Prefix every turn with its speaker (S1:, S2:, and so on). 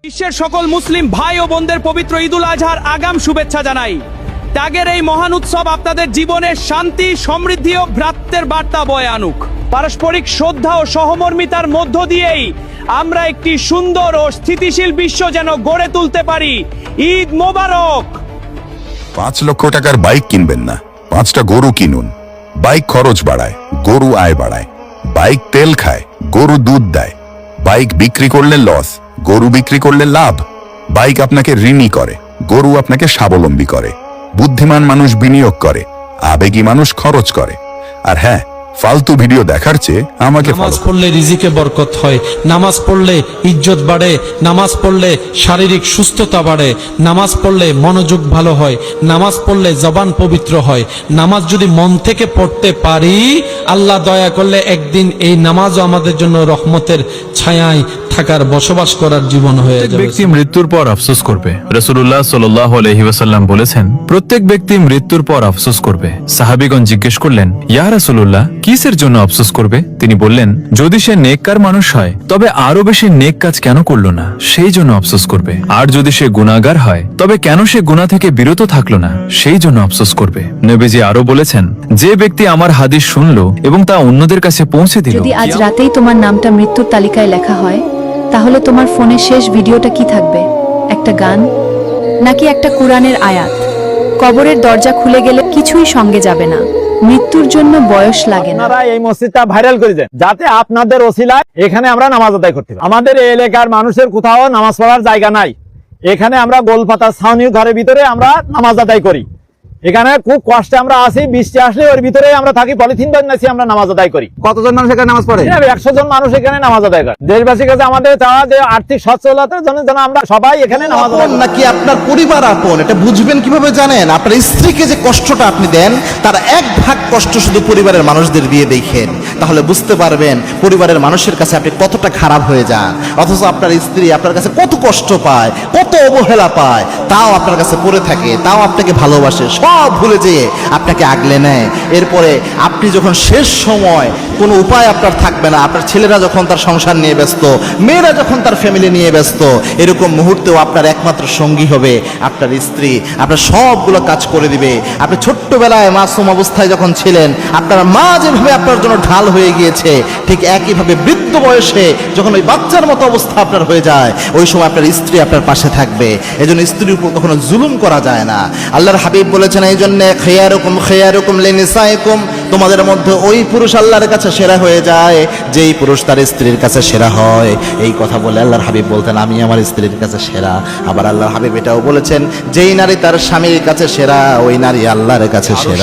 S1: বিশ্বের সকল মুসলিম ভাই ও বোনদের পবিত্র ঈদুল আজহার আগাম শুভেচ্ছা জানাই। ত্যাগের এই মহান উৎসব আপনাদের জীবনে শান্তি, সমৃদ্ধি ও ভ্রাতৃত্বের বার্তা বয়ে আনুক। পারস্পরিক শ্রদ্ধা ও সহমর্মিতার মধ্য দিয়েই আমরা একটি সুন্দর ও স্থিতিশীল বিশ্ব যেন গড়ে তুলতে পারি। ঈদ মোবারক।
S2: 5 লক্ষ টাকার বাইক কিনবেন না, 5টা গরু কিনুন। বাইক খরচ বাড়ায়, গরু আয় বাড়ায়। বাইক তেল খায়, গরু দুধ দেয়। বাইক বিক্রি করলে লস, গরু বিক্রি করলে লাভ। বাইক আপনাকে ঋণী করে, গরু আপনাকে স্বাবলম্বী করে। বুদ্ধিমান মানুষ বিনিয়োগ করে, আবেগী মানুষ খরচ করে। আর হ্যাঁ, ফালতু ভিডিও দেখার চেয়ে আমাকে
S3: নামাজ পড়লে রিজিকে বরকত হয়, নামাজ পড়লে ইজ্জত বাড়ে, নামাজ পড়লে শারীরিক সুস্থতা বাড়ে, নামাজ পড়লে মনোযোগ ভালো হয়, নামাজ পড়লে জবান পবিত্র হয়। নামাজ যদি মন থেকে পড়তে পারি, আল্লাহ দয়া করলে একদিন এই নামাজও আমাদের জন্য রহমতের ছায়ায় থাকার, বসবাস করার জীবন হয়ে যাবে।
S4: ব্যক্তি মৃত্যুর পর আফসোস করবে। রাসূলুল্লাহ সাল্লাল্লাহু আলাইহি ওয়াসাল্লাম বলেছেন, প্রত্যেক ব্যক্তি মৃত্যুর পর আফসোস করবে। সাহাবীগণ জিজ্ঞেস করলেন, ইয়া রাসূলুল্লাহ, কিসের জন্য আফসোস করবে? তিনি বললেন, যদি সে নেককার মানুষ হয় তবে আরো বেশি নেক কাজ কেন করলো না, সেই জন্য আফসোস করবে। আর যদি সে গুনাহগার হয় তবে কেন সে গুনাহ থেকে বিরত থাকলো না, সেই জন্য আফসোস করবে। নবীজি আরো বলেছেন, যে ব্যক্তি আমার হাদিস শুনলো এবং তা অন্যদের কাছে পৌঁছে দিল।
S5: যদি আজ রাতেই তোমার নামটা মৃত্যুর তালিকায় লেখা হয়, তাহলে তোমার ফোনে শেষ ভিডিওটা কি থাকবে? একটা গান নাকি একটা কুরআনের আয়াত? কবরের দরজা খুলে গেলে কিছুই সঙ্গে যাবে না। মৃত্যুর জন্য বয়স লাগে না।
S6: আপনারা এই মসজিদটা ভাইরাল করে দেন, যাতে আপনাদের ওসিলায় এখানে আমরা নামাজ আদায় করতে পারি। আমাদের এই এলাকার মানুষের কোথাও নামাজ পড়ার জায়গা নাই। এখানে আমরা গোলপাতা ছাউনির ঘরের ভিতরে আমরা নামাজ আদায় করি। এখানে খুব কষ্টে আমরা আসি, বৃষ্টি আসলে ওর ভিতরে আমরা থাকি, পলিথিন বানিয়েছি, আমরা নামাজ আদায় করি।
S7: কতজন মানুষ এখানে নামাজ পড়ে?
S6: 100 জন মানুষ এখানে নামাজ আদায় করে। দেশবাসীর কাছে আমাদের চাওয়া যে আর্থিক সচ্ছলতার জন্য যেন আমরা সবাই এখানে নামাজ আদায় করি।
S7: নাকি আপনার পরিবার আপন, এটা বুঝবেন কিভাবে জানেন? আপনার স্ত্রীকে যে কষ্টটা আপনি দেন, তার 1 ভাগ কষ্ট শুধু পরিবারের মানুষদের দিয়ে দেখেন, তাহলে বুঝতে পারবেন পরিবারের মানুষের কাছে আপনি কতটা খারাপ হয়ে যান। অথচ আপনার স্ত্রী আপনার কাছে কত কষ্ট পায়, কত অবহেলা পায়, তাও আপনার কাছে পড়ে থাকে, তাও আপনাকে ভালোবাসে, সব ভুলে যেয়ে আপনাকে আগলে নেয়। এরপরে আপনি যখন শেষ সময় কোনো উপায় আপনার থাকবে না, আপনার ছেলেরা যখন তার সংসার নিয়ে ব্যস্ত, মেয়েরা যখন তার ফ্যামিলি নিয়ে ব্যস্ত, এরকম মুহূর্তেও আপনার একমাত্র সঙ্গী হবে আপনার স্ত্রী। আপনার সবগুলো কাজ করে দিবে। আপনি ছোট্টবেলায় মাসুম অবস্থায় যখন ছিলেন, আপনার মা যেভাবে আপনার জন্য ঢাল হয়ে গিয়েছে, ঠিক একইভাবে বৃদ্ধ বয়সে যখন ওই বাচ্চার মতো অবস্থা আপনার হয়ে যায়, ওই সময় আপনার স্ত্রী আপনার পাশে থাকবে। এজন্য স্ত্রীর উপর কখনো জুলুম করা যায় না। আল্লাহর হাবিব বলেছেন, এই জন্য খেয়ারুকুম লিনিসাইকুম, তোমাদের মধ্যে ওই পুরুষ আল্লাহর কাছে সেরা হয়ে যায় যেই পুরুষ তার স্ত্রীর কাছে সেরা হয়। এই কথা বলে আল্লাহর হাবিব বলতেন, আমি আমার স্ত্রীর কাছে সেরা। আবার আল্লাহর হাবিব এটাও বলেছেন, যেই নারী তার স্বামীর কাছে সেরা, ওই নারী আল্লাহর কাছে সেরা।